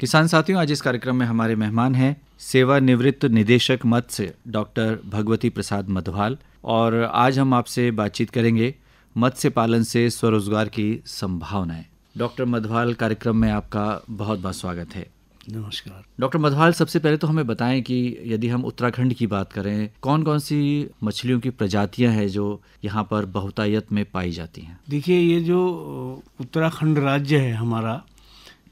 किसान साथियों, आज इस कार्यक्रम में हमारे मेहमान हैं सेवानिवृत्त निदेशक मत्स्य डॉक्टर भगवती प्रसाद मधवाल। और आज हम आपसे बातचीत करेंगे मत्स्य पालन से स्वरोजगार की संभावनाएं। डॉक्टर मधवाल, कार्यक्रम में आपका बहुत बहुत स्वागत है। नमस्कार डॉक्टर मधवाल, सबसे पहले तो हमें बताएं कि यदि हम उत्तराखंड की बात करें, कौन कौन सी मछलियों की प्रजातियां हैं जो यहाँ पर बहुतायत में पाई जाती हैं? देखिए, ये जो उत्तराखंड राज्य है हमारा,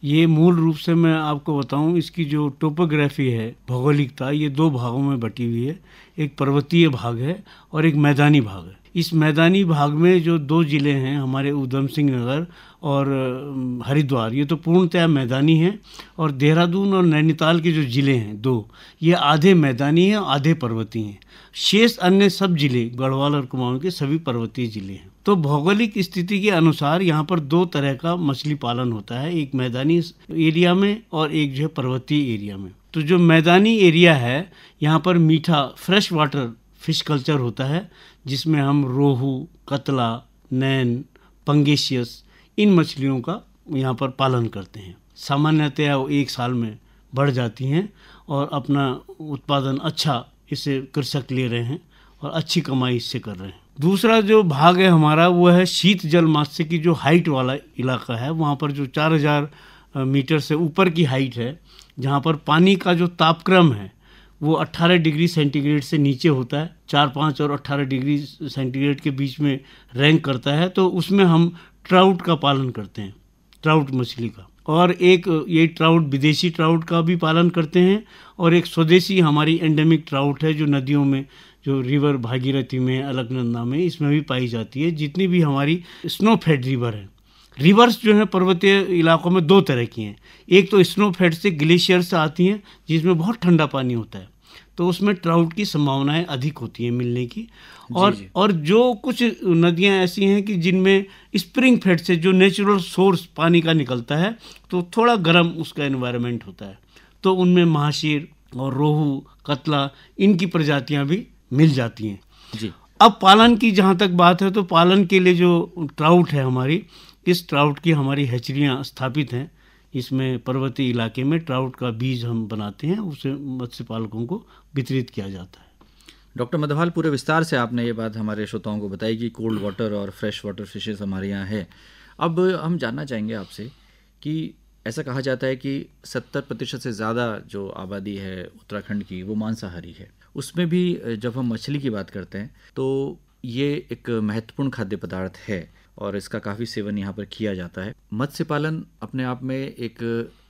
ये मूल रूप से मैं आपको बताऊं, इसकी जो टोपोग्राफी है, भौगोलिकता, ये दो भागों में बटी हुई है। एक पर्वतीय भाग है और एक मैदानी भाग है। इस मैदानी भाग में जो दो ज़िले हैं हमारे, ऊधम सिंह नगर और हरिद्वार, ये तो पूर्णतः मैदानी हैं। और देहरादून और नैनीताल के जो ज़िले हैं दो, ये आधे मैदानी हैं, आधे पर्वतीय हैं। शेष अन्य सब ज़िले, गढ़वाल और कुमाऊं के, सभी पर्वतीय ज़िले हैं। तो भौगोलिक स्थिति के अनुसार यहाँ पर दो तरह का मछली पालन होता है, एक मैदानी एरिया में और एक जो है पर्वतीय एरिया में। तो जो मैदानी एरिया है, यहाँ पर मीठा फ्रेश वाटर फिश कल्चर होता है, जिसमें हम रोहू, कतला, नैन, पंगेशियस, इन मछलियों का यहाँ पर पालन करते हैं। सामान्यतया वो एक साल में बढ़ जाती हैं और अपना उत्पादन अच्छा इससे कृषक ले रहे हैं और अच्छी कमाई इससे कर रहे हैं। दूसरा जो भाग है हमारा, वो है शीत जल मत्स्य की जो हाइट वाला इलाका है। वहाँ पर जो 4000 मीटर से ऊपर की हाइट है, जहाँ पर पानी का जो तापक्रम है वो 18 डिग्री सेंटीग्रेड से नीचे होता है, 4-5 और 18 डिग्री सेंटीग्रेड के बीच में रैंक करता है। तो उसमें हम ट्राउट का पालन करते हैं, ट्राउट मछली का। और एक ये ट्राउट, विदेशी ट्राउट का भी पालन करते हैं, और एक स्वदेशी हमारी एंडेमिक ट्राउट है जो नदियों में, जो रिवर भागीरथी में, अलकनंदा में, इसमें भी पाई जाती है। जितनी भी हमारी स्नो फेड रिवर है, रिवर्स जो है पर्वतीय इलाकों में दो तरह की हैं। एक तो स्नो फेड से, ग्लेशियर से आती हैं, जिसमें बहुत ठंडा पानी होता है, तो उसमें ट्राउट की संभावनाएं अधिक होती हैं मिलने की। और जो कुछ नदियां ऐसी हैं कि जिनमें स्प्रिंग फेड से, जो नेचुरल सोर्स पानी का निकलता है, तो थोड़ा गर्म उसका एनवायरनमेंट होता है, तो उनमें महाशीर और रोहू, कतला, इनकी प्रजातियां भी मिल जाती हैं जी। अब पालन की जहाँ तक बात है, तो पालन के लिए जो ट्राउट है हमारी, इस ट्राउट की हमारी हैचरियाँ स्थापित हैं। इसमें पर्वतीय इलाके में ट्राउट का बीज हम बनाते हैं, उसे मत्स्य पालकों को वितरित किया जाता है। डॉक्टर मधवाल, पूरे विस्तार से आपने ये बात हमारे श्रोताओं को बताई कि कोल्ड वाटर और फ्रेश वाटर फिशेस हमारे यहाँ है। अब हम जानना चाहेंगे आपसे कि ऐसा कहा जाता है कि 70% से ज़्यादा जो आबादी है उत्तराखंड की, वो मांसाहारी है। उसमें भी जब हम मछली की बात करते हैं तो ये एक महत्वपूर्ण खाद्य पदार्थ है और इसका काफ़ी सेवन यहाँ पर किया जाता है। मत्स्य पालन अपने आप में एक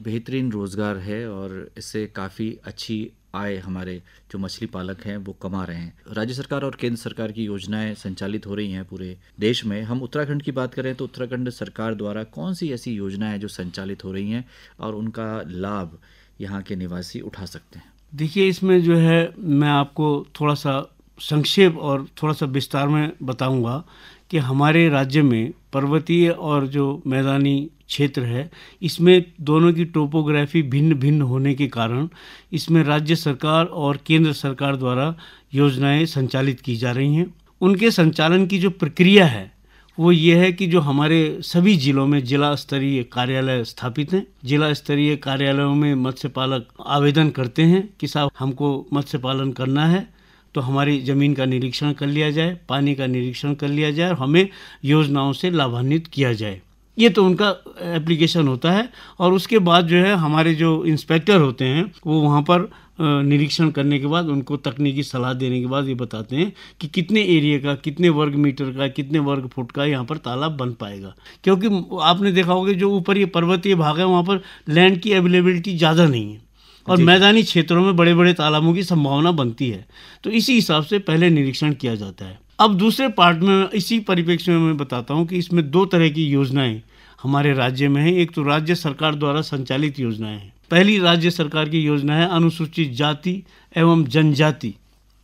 बेहतरीन रोज़गार है और इससे काफ़ी अच्छी आय हमारे जो मछली पालक हैं वो कमा रहे हैं। राज्य सरकार और केंद्र सरकार की योजनाएं संचालित हो रही हैं पूरे देश में। हम उत्तराखंड की बात करें तो उत्तराखंड सरकार द्वारा कौन सी ऐसी योजनाएं हैं जो संचालित हो रही हैं और उनका लाभ यहाँ के निवासी उठा सकते हैं? देखिए, इसमें जो है मैं आपको थोड़ा सा संक्षेप और थोड़ा सा विस्तार में बताऊंगा कि हमारे राज्य में पर्वतीय और जो मैदानी क्षेत्र है, इसमें दोनों की टोपोग्राफी भिन्न भिन्न होने के कारण इसमें राज्य सरकार और केंद्र सरकार द्वारा योजनाएं संचालित की जा रही हैं। उनके संचालन की जो प्रक्रिया है वो ये है कि जो हमारे सभी जिलों में जिला स्तरीय कार्यालय स्थापित हैं। जिला स्तरीय कार्यालयों में मत्स्य पालक आवेदन करते हैं कि साहब हमको मत्स्य पालन करना है, तो हमारी ज़मीन का निरीक्षण कर लिया जाए, पानी का निरीक्षण कर लिया जाए और हमें योजनाओं से लाभान्वित किया जाए। ये तो उनका एप्लीकेशन होता है। और उसके बाद जो है हमारे जो इंस्पेक्टर होते हैं वो वहाँ पर निरीक्षण करने के बाद उनको तकनीकी सलाह देने के बाद ये बताते हैं कि कितने एरिया का, कितने वर्ग मीटर का, कितने वर्ग फुट का यहाँ पर तालाब बन पाएगा। क्योंकि आपने देखा होगा जो ऊपर ये पर्वतीय भाग है, वहाँ पर लैंड की अवेलेबिलिटी ज़्यादा नहीं है और मैदानी क्षेत्रों में बड़े बड़े तालाबों की संभावना बनती है। तो इसी हिसाब से पहले निरीक्षण किया जाता है। अब दूसरे पार्ट में, इसी परिप्रेक्ष्य में मैं बताता हूँ कि इसमें दो तरह की योजनाएं हमारे राज्य में है। एक तो राज्य सरकार द्वारा संचालित योजनाएं हैं। पहली राज्य सरकार की योजना है अनुसूचित जाति एवं जनजाति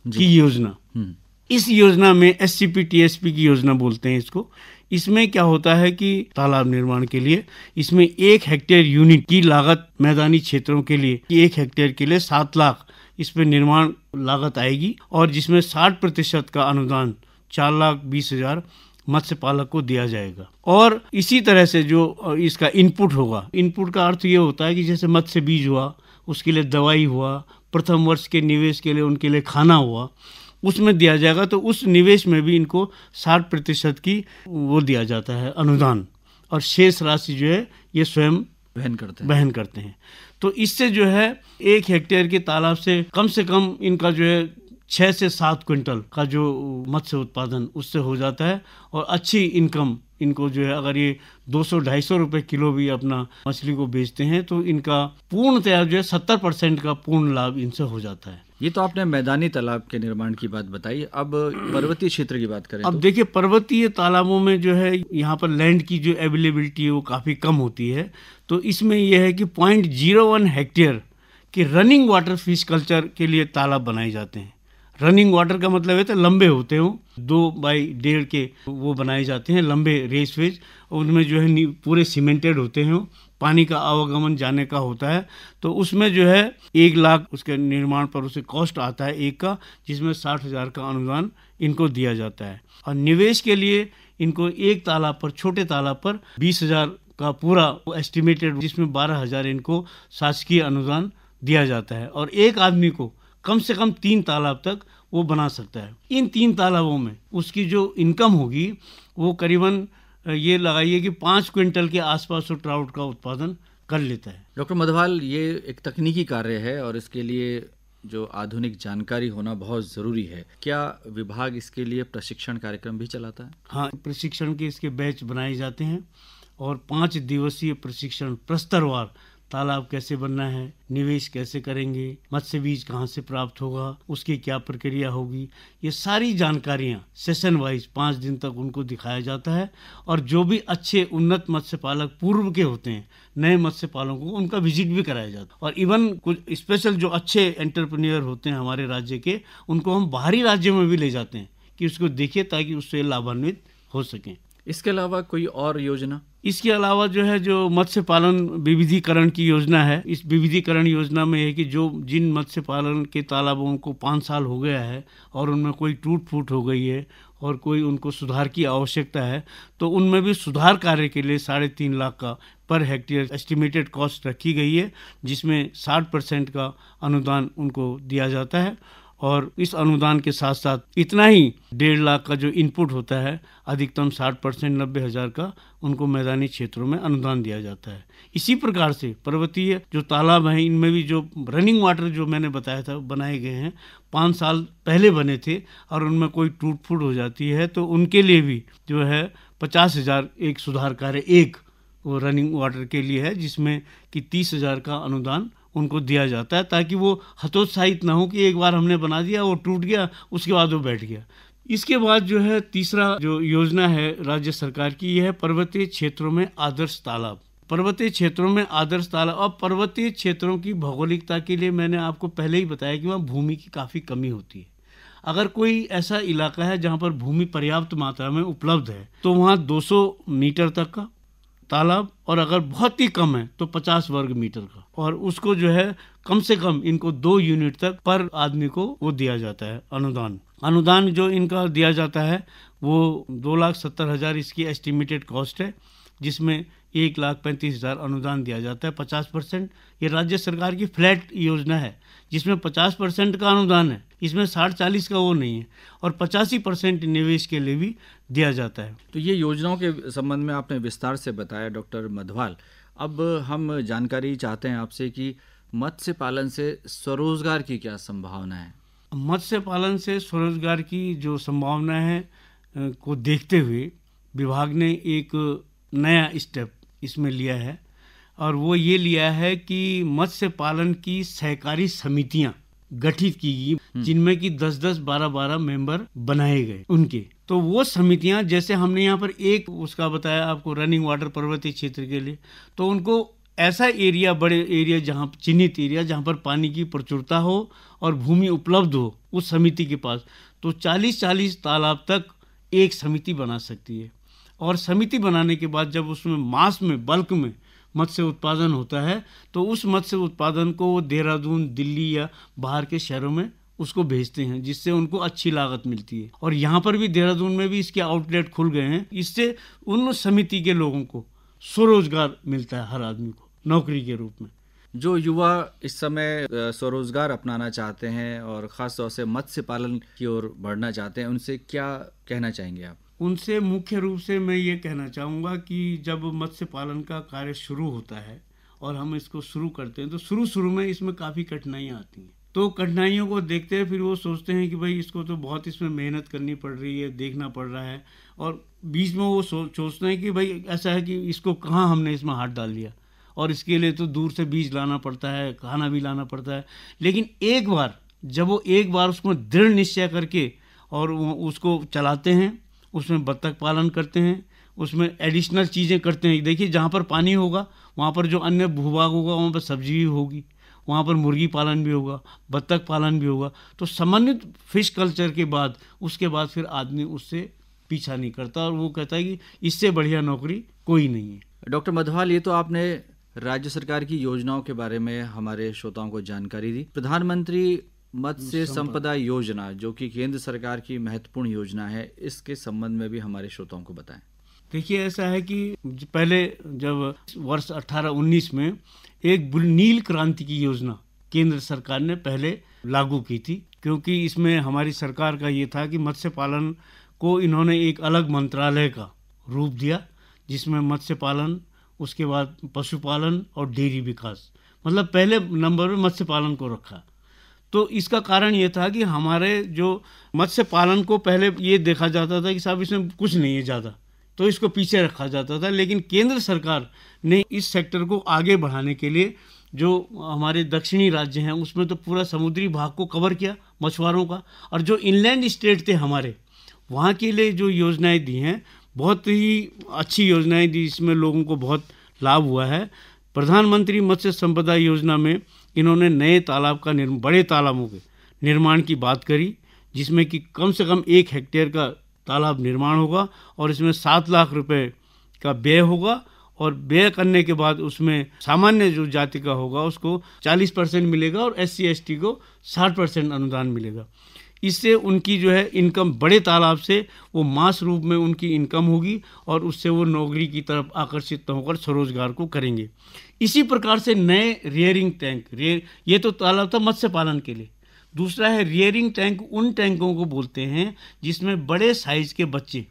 की योजना। इस योजना में SCP-TSP की योजना बोलते हैं इसको। इसमें क्या होता है कि तालाब निर्माण के लिए इसमें 1 हेक्टेयर यूनिट की लागत मैदानी क्षेत्रों के लिए, 1 हेक्टेयर के लिए 7 लाख इस पे निर्माण लागत आएगी और जिसमें 60% का अनुदान 4,20,000 मत्स्य पालक को दिया जाएगा। और इसी तरह से जो इसका इनपुट होगा, इनपुट का अर्थ ये होता है कि जैसे मत्स्य बीज हुआ, उसके लिए दवाई हुआ, प्रथम वर्ष के निवेश के लिए उनके लिए खाना हुआ, उसमें दिया जाएगा। तो उस निवेश में भी इनको 60% की वो दिया जाता है अनुदान, और शेष राशि जो है ये स्वयं वहन करते हैं। तो इससे जो है 1 हेक्टेयर के तालाब से कम इनका जो है 6 से 7 क्विंटल का जो मत्स्य उत्पादन उससे हो जाता है, और अच्छी इनकम इनको जो है, अगर ये 200-250 रुपये किलो भी अपना मछली को बेचते हैं तो इनका पूर्णतया जो है 70% का पूर्ण लाभ इनसे हो जाता है। ये तो आपने मैदानी तालाब के निर्माण की बात बताई। अब पर्वतीय क्षेत्र की बात करें अब तो? देखिए, पर्वतीय तालाबों में जो है यहाँ पर लैंड की जो अवेलेबिलिटी है वो काफ़ी कम होती है। तो इसमें यह है कि 0.01 हेक्टेयर के रनिंग वाटर फिश कल्चर के लिए तालाब बनाए जाते हैं। रनिंग वाटर का मतलब है तो लंबे होते हो, 2x1.5 के वो बनाए जाते हैं, लंबे रेस वेज। उनमें जो है पूरे सीमेंटेड होते हैं, पानी का आवागमन जाने का होता है। तो उसमें जो है 1 लाख उसके निर्माण पर उसे कॉस्ट आता है एक का, जिसमें 60,000 का अनुदान इनको दिया जाता है। और निवेश के लिए इनको एक तालाब पर, छोटे तालाब पर 20,000 का पूरा एस्टिमेटेड, जिसमें 12,000 इनको शासकीय अनुदान दिया जाता है। और एक आदमी को कम से कम 3 तालाब तक वो बना सकता है। इन 3 तालाबों में उसकी जो इनकम होगी वो करीबन ये लगाइए कि 5 क्विंटल के आसपास वो ट्राउट का उत्पादन कर लेता है। डॉक्टर मधवाल, ये एक तकनीकी कार्य है और इसके लिए जो आधुनिक जानकारी होना बहुत ज़रूरी है। क्या विभाग इसके लिए प्रशिक्षण कार्यक्रम भी चलाता है? हाँ, प्रशिक्षण के इसके बैच बनाए जाते हैं, और 5 दिवसीय प्रशिक्षण प्रस्तरवार, तालाब कैसे बनना है, निवेश कैसे करेंगे, मत्स्य बीज कहाँ से प्राप्त होगा, उसकी क्या प्रक्रिया होगी, ये सारी जानकारियाँ सेशन वाइज 5 दिन तक उनको दिखाया जाता है। और जो भी अच्छे उन्नत मत्स्य पालक पूर्व के होते हैं, नए मत्स्य पालकों को उनका विजिट भी कराया जाता है। और इवन कुछ स्पेशल जो अच्छे एंटरप्रेन्योर होते हैं हमारे राज्य के, उनको हम बाहरी राज्यों में भी ले जाते हैं कि उसको देखिए, ताकि उससे लाभान्वित हो सकें। इसके अलावा कोई और योजना? इसके अलावा जो है, जो मत्स्य पालन विविधीकरण की योजना है, इस विविधीकरण योजना में है कि जो जिन मत्स्य पालन के तालाबों को 5 साल हो गया है और उनमें कोई टूट फूट हो गई है और कोई उनको सुधार की आवश्यकता है, तो उनमें भी सुधार कार्य के लिए 3.5 लाख का पर हेक्टेयर एस्टिमेटेड कॉस्ट रखी गई है, जिसमें 60% का अनुदान उनको दिया जाता है। और इस अनुदान के साथ साथ इतना ही 1.5 लाख का जो इनपुट होता है, अधिकतम 60% 90,000 का उनको मैदानी क्षेत्रों में अनुदान दिया जाता है। इसी प्रकार से पर्वतीय जो तालाब हैं, इनमें भी जो रनिंग वाटर जो मैंने बताया था बनाए गए हैं, 5 साल पहले बने थे और उनमें कोई टूट फूट हो जाती है तो उनके लिए भी जो है 50,000 एक सुधार कार्य एक वो रनिंग वाटर के लिए है, जिसमें कि 30,000 का अनुदान उनको दिया जाता है, ताकि वो हतोत्साहित ना हो कि एक बार हमने बना दिया, वो टूट गया, उसके बाद वो बैठ गया। इसके बाद जो है तीसरा जो योजना है राज्य सरकार की, यह है पर्वतीय क्षेत्रों में आदर्श तालाब। पर्वतीय क्षेत्रों में आदर्श तालाब, और पर्वतीय क्षेत्रों की भौगोलिकता के लिए मैंने आपको पहले ही बताया कि वहाँ भूमि की काफ़ी कमी होती है। अगर कोई ऐसा इलाका है जहाँ पर भूमि पर्याप्त मात्रा में उपलब्ध है, तो वहाँ 200 मीटर तक का तालाब, और अगर बहुत ही कम है तो 50 वर्ग मीटर का, और उसको जो है कम से कम इनको 2 यूनिट तक पर आदमी को वो दिया जाता है अनुदान जो इनका दिया जाता है वो 2,70,000 इसकी एस्टिमेटेड कॉस्ट है, जिसमें 1,35,000 अनुदान दिया जाता है 50%। ये राज्य सरकार की फ्लैट योजना है, जिसमें 50% का अनुदान है, इसमें 60-40 का वो नहीं है, और 85% निवेश के लिए भी दिया जाता है। तो ये योजनाओं के संबंध में आपने विस्तार से बताया डॉक्टर मधवाल। अब हम जानकारी चाहते हैं आपसे कि मत्स्य पालन से स्वरोजगार की क्या संभावना है? मत्स्य पालन से स्वरोजगार की जो संभावना है को देखते हुए विभाग ने एक नया स्टेप इसमें लिया है, और वो ये लिया है कि मत्स्य पालन की सहकारी समितियां गठित की गई, जिनमें कि 10-10, 12-12 मेंबर बनाए गए उनके। तो वो समितियां, जैसे हमने यहाँ पर एक उसका बताया आपको रनिंग वाटर पर्वतीय क्षेत्र के लिए, तो उनको ऐसा एरिया, बड़े एरिया जहाँ चिन्हित एरिया जहाँ पर पानी की प्रचुरता हो और भूमि उपलब्ध हो उस समिति के पास, तो 40-40 तालाब तक एक समिति बना सकती है। और समिति बनाने के बाद जब उसमें मास में, बल्क में मत्स्य उत्पादन होता है, तो उस मत्स्य उत्पादन को वो देहरादून, दिल्ली या बाहर के शहरों में उसको भेजते हैं, जिससे उनको अच्छी लागत मिलती है। और यहाँ पर भी देहरादून में भी इसके आउटलेट खुल गए हैं। इससे उन समिति के लोगों को स्वरोजगार मिलता है, हर आदमी को नौकरी के रूप में। जो युवा इस समय स्वरोजगार अपनाना चाहते हैं और ख़ास तौर से मत्स्य पालन की ओर बढ़ना चाहते हैं, उनसे क्या कहना चाहेंगे आप? उनसे मुख्य रूप से मैं ये कहना चाहूँगा कि जब मत्स्य पालन का कार्य शुरू होता है और हम इसको शुरू करते हैं, तो शुरू में इसमें काफ़ी कठिनाइयाँ आती हैं। तो कठिनाइयों को देखते हैं, फिर वो सोचते हैं कि भाई इसको तो बहुत इसमें मेहनत करनी पड़ रही है, देखना पड़ रहा है, और बीच में वो सोचते हैं कि भाई ऐसा है कि इसको कहाँ हमने इसमें हाथ डाल दिया, और इसके लिए तो दूर से बीज लाना पड़ता है, खाना भी लाना पड़ता है। लेकिन एक बार उसको दृढ़ निश्चय करके और उसको चलाते हैं, उसमें बत्तख पालन करते हैं, उसमें एडिशनल चीज़ें करते हैं। देखिए, जहाँ पर पानी होगा वहाँ पर जो अन्य भूभाग होगा वहाँ पर सब्जी भी होगी, वहाँ पर मुर्गी पालन भी होगा, बत्तख पालन भी होगा। तो समन्वित फिश कल्चर के बाद उसके बाद फिर आदमी उससे पीछा नहीं करता, और वो कहता है कि इससे बढ़िया नौकरी कोई नहीं है। डॉक्टर मधवाल, ये तो आपने राज्य सरकार की योजनाओं के बारे में हमारे श्रोताओं को जानकारी दी। प्रधानमंत्री मत्स्य संपदा योजना, जो कि केंद्र सरकार की महत्वपूर्ण योजना है, इसके संबंध में भी हमारे श्रोताओं को बताएं। देखिए, ऐसा है कि पहले जब वर्ष 18-19 में एक नील क्रांति की योजना केंद्र सरकार ने पहले लागू की थी, क्योंकि इसमें हमारी सरकार का ये था कि मत्स्य पालन को इन्होंने एक अलग मंत्रालय का रूप दिया, जिसमें मत्स्य पालन, उसके बाद पशुपालन और डेयरी विकास, मतलब पहले नंबर में मत्स्य पालन को रखा। तो इसका कारण ये था कि हमारे जो मत्स्य पालन को पहले ये देखा जाता था कि साहब इसमें कुछ नहीं है ज़्यादा, तो इसको पीछे रखा जाता था। लेकिन केंद्र सरकार ने इस सेक्टर को आगे बढ़ाने के लिए, जो हमारे दक्षिणी राज्य हैं उसमें तो पूरा समुद्री भाग को कवर किया मछुआरों का, और जो इनलैंड स्टेट थे हमारे, वहाँ के लिए जो योजनाएं दी हैं, बहुत ही अच्छी योजनाएं दी, इसमें लोगों को बहुत लाभ हुआ है। प्रधानमंत्री मत्स्य संपदा योजना में इन्होंने नए तालाब का बड़े तालाबों के निर्माण की बात करी, जिसमें कि कम से कम 1 हेक्टेयर का तालाब निर्माण होगा, और इसमें 7 लाख रुपए का व्यय होगा, और व्यय करने के बाद उसमें सामान्य जो जाति का होगा उसको 40% मिलेगा, और SC/ST को 60% अनुदान मिलेगा। इससे उनकी जो है इनकम, बड़े तालाब से वो मास रूप में उनकी इनकम होगी, और उससे वो नौकरी की तरफ आकर्षित होकर स्वरोजगार को करेंगे। इसी प्रकार से नए रियरिंग टैंक, ये तो तालाब था मत्स्य पालन के लिए। दूसरा है रियरिंग टैंक, उन टैंकों को बोलते हैं जिसमें बड़े साइज़ के बच्चे,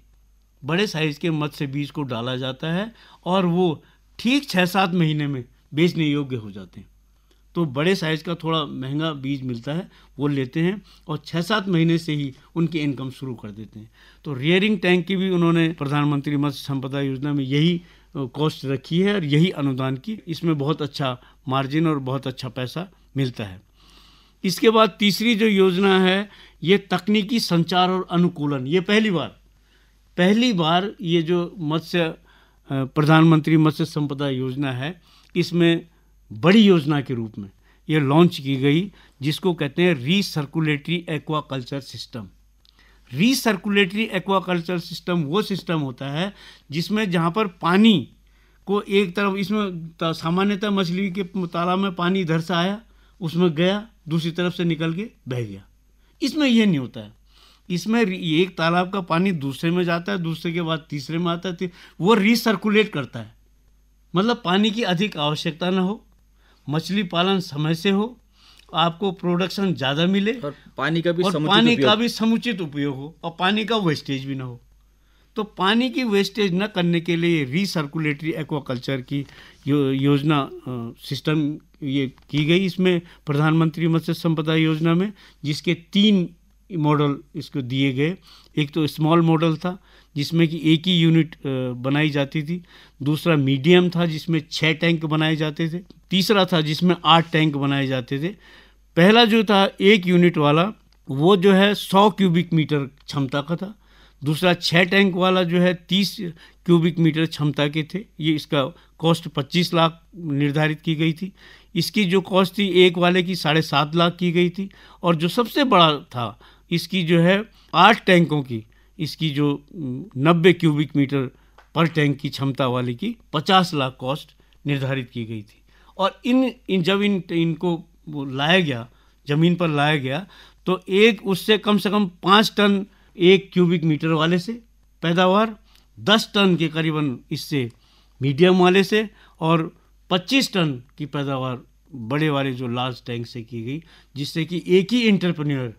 बड़े साइज़ के मत्स्य बीज को डाला जाता है, और वो ठीक 6-7 महीने में बेचने योग्य हो जाते हैं। तो बड़े साइज़ का थोड़ा महंगा बीज मिलता है, वो लेते हैं, और 6-7 महीने से ही उनकी इनकम शुरू कर देते हैं। तो रियरिंग टैंक की भी उन्होंने प्रधानमंत्री मत्स्य संपदा योजना में यही कॉस्ट रखी है, और यही अनुदान की। इसमें बहुत अच्छा मार्जिन और बहुत अच्छा पैसा मिलता है। इसके बाद तीसरी जो योजना है, ये तकनीकी संचार और अनुकूलन। ये पहली बार ये जो प्रधानमंत्री मत्स्य संपदा योजना है, इसमें बड़ी योजना के रूप में ये लॉन्च की गई, जिसको कहते हैं रीसर्कुलेटरी एक्वाकल्चर सिस्टम। रीसर्कुलेटरी एक्वाकल्चर सिस्टम वो सिस्टम होता है जिसमें, जहाँ पर पानी को एक तरफ, इसमें सामान्यतः मछली के तालाब में पानी इधर से आया, उसमें गया, दूसरी तरफ से निकल के बह गया। इसमें ये नहीं होता है। इसमें एक तालाब का पानी दूसरे में जाता है, दूसरे के बाद तीसरे में आता है, वो रीसर्कुलेट करता है। मतलब पानी की अधिक आवश्यकता ना हो, मछली पालन समय से हो, आपको प्रोडक्शन ज़्यादा मिले, और पानी का भी समुचित उपयोग हो, और पानी का वेस्टेज भी ना हो। तो पानी की वेस्टेज न करने के लिए रीसर्कुलेटरी एक्वाकल्चर की योजना सिस्टम ये की गई इसमें प्रधानमंत्री मत्स्य संपदा योजना में, जिसके 3 मॉडल इसको दिए गए। एक तो स्मॉल मॉडल था जिसमें कि 1 ही यूनिट बनाई जाती थी, दूसरा मीडियम था जिसमें 6 टैंक बनाए जाते थे, तीसरा था जिसमें 8 टैंक बनाए जाते थे। पहला जो था 1 यूनिट वाला, वो जो है 100 क्यूबिक मीटर क्षमता का था। दूसरा 6 टैंक वाला जो है 30 क्यूबिक मीटर क्षमता के थे। ये इसका कॉस्ट 25 लाख निर्धारित की गई थी। इसकी जो कॉस्ट थी एक वाले की 7.5 लाख की गई थी, और जो सबसे बड़ा था इसकी जो है 8 टैंकों की, इसकी जो 90 क्यूबिक मीटर पर टैंक की क्षमता वाले की 50 लाख कॉस्ट निर्धारित की गई थी। और जब इनको लाया गया, ज़मीन पर लाया गया, तो तो एक उससे कम से कम 5 टन 1 क्यूबिक मीटर वाले से पैदावार, 10 टन के करीबन इससे मीडियम वाले से, और 25 टन की पैदावार बड़े वाले जो लार्ज टैंक से की गई, जिससे कि एक ही एंटरप्रेन्योर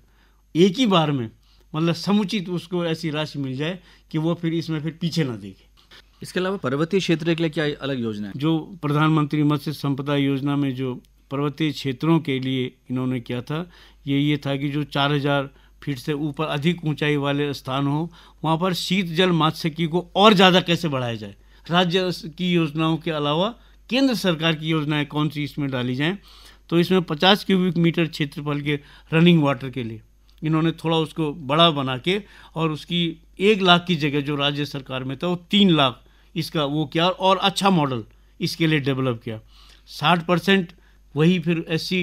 एक ही बार में मतलब समुचित उसको ऐसी राशि मिल जाए कि वो फिर इसमें फिर पीछे ना देखे। इसके अलावा पर्वतीय क्षेत्र के लिए क्या अलग योजना है? जो प्रधानमंत्री मत्स्य संपदा योजना में जो पर्वतीय क्षेत्रों के लिए इन्होंने किया था, ये था कि जो 4000 फीट से ऊपर अधिक ऊंचाई वाले स्थान हो, वहाँ पर शीत जल मात्स्यिकी को और ज़्यादा कैसे बढ़ाया जाए। राज्य की योजनाओं के अलावा केंद्र सरकार की योजनाएं कौन सी इसमें डाली जाएं, तो इसमें 50 क्यूबिक मीटर क्षेत्रफल के रनिंग वाटर के लिए इन्होंने थोड़ा उसको बड़ा बना के, और उसकी 1 लाख की जगह जो राज्य सरकार में था वो 3 लाख इसका वो किया, और अच्छा मॉडल इसके लिए डेवलप किया। 60% वही फिर SC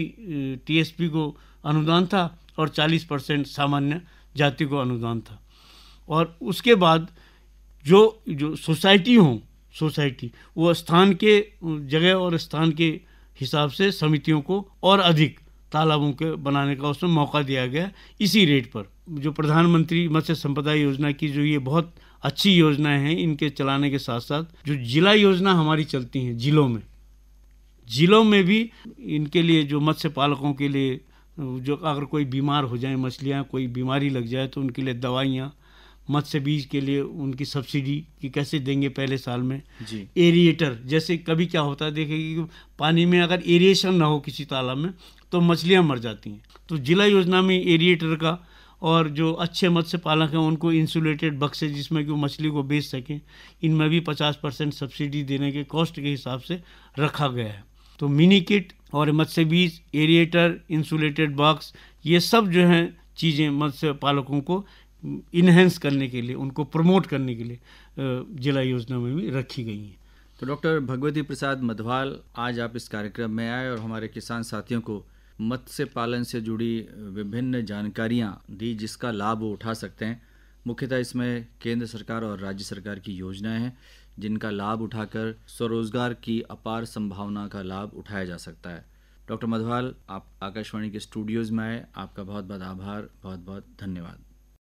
TSP को अनुदान था और 40% सामान्य जाति को अनुदान था। और उसके बाद जो सोसाइटी वो स्थान के जगह और स्थान के हिसाब से समितियों को और अधिक तालाबों के बनाने का उसमें मौका दिया गया इसी रेट पर। जो प्रधानमंत्री मत्स्य संपदा योजना की जो ये बहुत अच्छी योजनाएं हैं, इनके चलाने के साथ साथ जो जिला योजना हमारी चलती हैं जिलों में भी इनके लिए जो मत्स्य पालकों के लिए जो अगर कोई बीमार हो जाए मछलियाँ, कोई बीमारी लग जाए तो उनके लिए दवाइयाँ, मत्स्य बीज के लिए उनकी सब्सिडी कि कैसे देंगे पहले साल में जी। एरिएटर, जैसे कभी क्या होता है देखेंगे कि पानी में अगर एरिएशन ना हो किसी तालाब में तो मछलियाँ मर जाती हैं। तो जिला योजना में एरिएटर का, और जो अच्छे मत्स्य पालक हैं उनको इंसुलेटेड बक्से जिसमें कि वो मछली को बेच सकें, इनमें भी 50% सब्सिडी देने के कॉस्ट के हिसाब से रखा गया है। तो मिनी किट और मत्स्य बीज, एरिएटर, इंसुलेटेड बॉक्स, ये सब जो हैं चीज़ें मत्स्य पालकों को इन्हेंस करने के लिए, उनको प्रमोट करने के लिए जिला योजना में भी रखी गई हैं। तो डॉक्टर भगवती प्रसाद मधवाल, आज आप इस कार्यक्रम में आए और हमारे किसान साथियों को मत्स्य पालन से जुड़ी विभिन्न जानकारियां दी, जिसका लाभ वो उठा सकते हैं। मुख्यतः इसमें केंद्र सरकार और राज्य सरकार की योजनाएं हैं जिनका लाभ उठाकर स्वरोजगार की अपार संभावना का लाभ उठाया जा सकता है। डॉक्टर मधवाल, आप आकाशवाणी के स्टूडियोज़ में आए, आपका बहुत बहुत आभार, बहुत बहुत धन्यवाद।